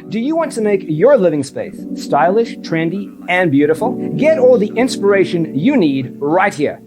Do you want to make your living space stylish, trendy, and beautiful? Get all the inspiration you need right here.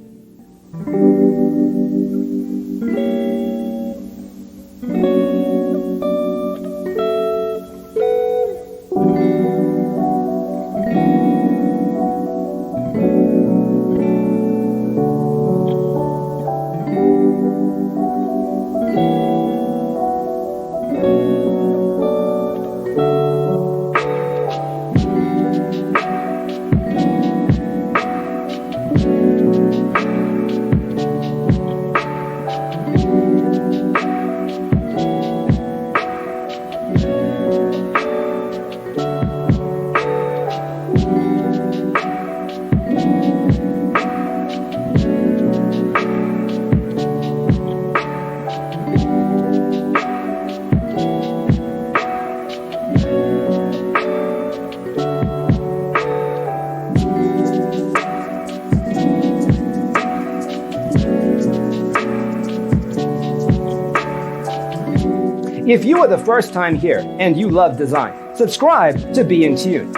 If you are the first time here and you love design, subscribe to Be in Tune.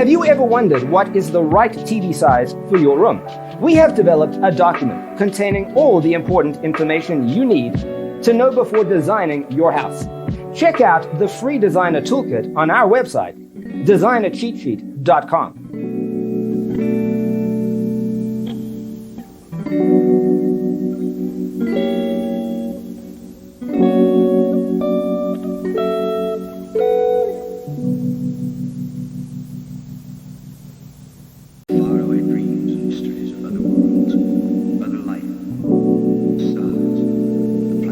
Have you ever wondered what is the right TV size for your room? We have developed a document containing all the important information you need to know before designing your house. Check out the free designer toolkit on our website, designercheatsheet.com. Faraway dreams and mysteries of other worlds, other life, stars, the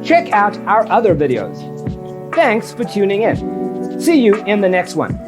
Check out our other videos. Thanks for tuning in. See you in the next one.